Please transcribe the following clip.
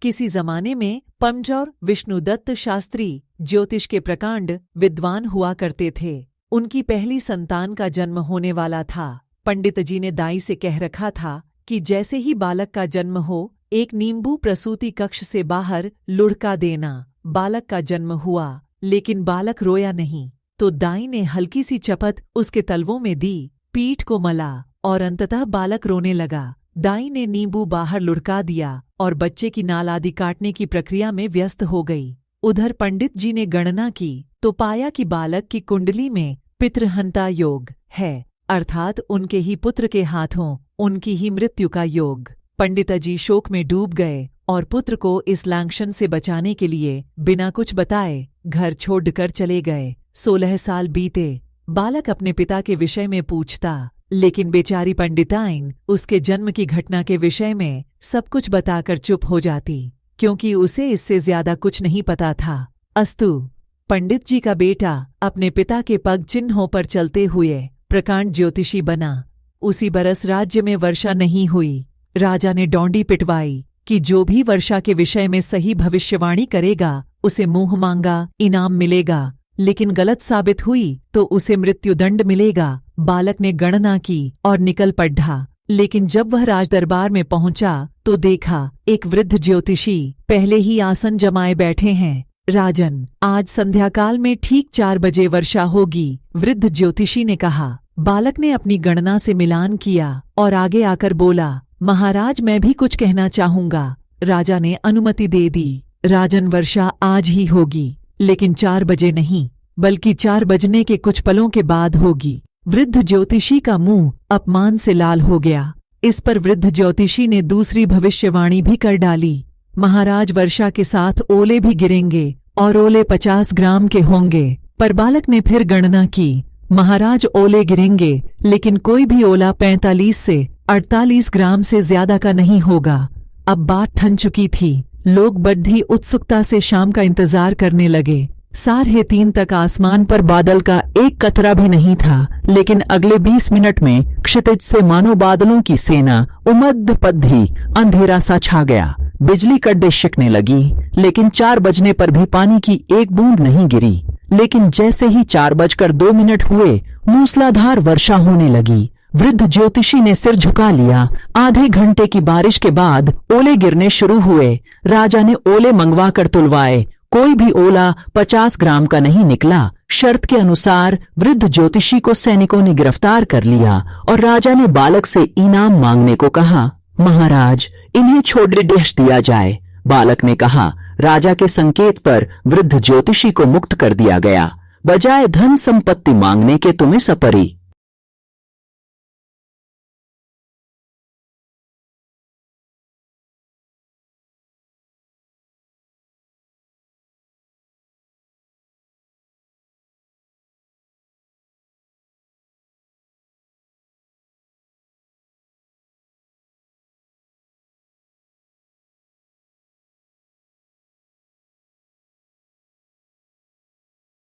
किसी जमाने में पंजौर विष्णुदत्त शास्त्री ज्योतिष के प्रकांड विद्वान हुआ करते थे। उनकी पहली संतान का जन्म होने वाला था। पंडित जी ने दाई से कह रखा था कि जैसे ही बालक का जन्म हो, एक नींबू प्रसूति कक्ष से बाहर लुढ़का देना। बालक का जन्म हुआ, लेकिन बालक रोया नहीं, तो दाई ने हल्की सी चपत उसके तलवों में दी, पीठ को मला और अंततः बालक रोने लगा। दाई ने नींबू बाहर लुढ़का दिया और बच्चे की नाल आदि काटने की प्रक्रिया में व्यस्त हो गई। उधर पंडित जी ने गणना की तो पाया कि बालक की कुंडली में पितृहंता योग है, अर्थात उनके ही पुत्र के हाथों उनकी ही मृत्यु का योग। पंडित जी शोक में डूब गए और पुत्र को इस लांछन से बचाने के लिए बिना कुछ बताए घर छोड़कर चले गए। 16 साल बीते। बालक अपने पिता के विषय में पूछता, लेकिन बेचारी पंडिताइन उसके जन्म की घटना के विषय में सब कुछ बताकर चुप हो जाती, क्योंकि उसे इससे ज्यादा कुछ नहीं पता था। अस्तु, पंडित जी का बेटा अपने पिता के पग चिन्हों पर चलते हुए प्रकांड ज्योतिषी बना। उसी बरस राज्य में वर्षा नहीं हुई। राजा ने डोंडी पिटवाई कि जो भी वर्षा के विषय में सही भविष्यवाणी करेगा उसे मुंह मांगा इनाम मिलेगा, लेकिन गलत साबित हुई तो उसे मृत्युदंड मिलेगा। बालक ने गणना की और निकल पढ़ा, लेकिन जब वह राजदरबार में पहुंचा तो देखा एक वृद्ध ज्योतिषी पहले ही आसन जमाए बैठे हैं। राजन, आज संध्याकाल में ठीक 4 बजे वर्षा होगी, वृद्ध ज्योतिषी ने कहा। बालक ने अपनी गणना से मिलान किया और आगे आकर बोला, महाराज मैं भी कुछ कहना चाहूंगा। राजा ने अनुमति दे दी। राजन, वर्षा आज ही होगी, लेकिन 4 बजे नहीं, बल्कि 4 बजने के कुछ पलों के बाद होगी। वृद्ध ज्योतिषी का मुंह अपमान से लाल हो गया। इस पर वृद्ध ज्योतिषी ने दूसरी भविष्यवाणी भी कर डाली, महाराज वर्षा के साथ ओले भी गिरेंगे और ओले 50 ग्राम के होंगे। पर बालक ने फिर गणना की, महाराज ओले गिरेंगे, लेकिन कोई भी ओला 45 से 48 ग्राम से ज्यादा का नहीं होगा। अब बात ठन चुकी थी। लोग बड़ी उत्सुकता से शाम का इंतजार करने लगे। 3:30 तक आसमान पर बादल का एक कतरा भी नहीं था, लेकिन अगले 20 मिनट में क्षितिज से मानो बादलों की सेना उमद्द पद्धी अंधेरा सा छा गया। बिजली कड़े शिकने लगी, लेकिन 4 बजने पर भी पानी की एक बूंद नहीं गिरी। लेकिन जैसे ही 4:02 हुए, मूसलाधार वर्षा होने लगी। वृद्ध ज्योतिषी ने सिर झुका लिया। आधे घंटे की बारिश के बाद ओले गिरने शुरू हुए। राजा ने ओले मंगवा कर तुलवाए, कोई भी ओला 50 ग्राम का नहीं निकला। शर्त के अनुसार वृद्ध ज्योतिषी को सैनिकों ने गिरफ्तार कर लिया और राजा ने बालक से इनाम मांगने को कहा। महाराज, इन्हें छोड़ दिया जाए। बालक ने कहा। राजा के संकेत पर वृद्ध ज्योतिषी को मुक्त कर दिया गया। बजाय धन संपत्ति मांगने के तुम्हें सपरी।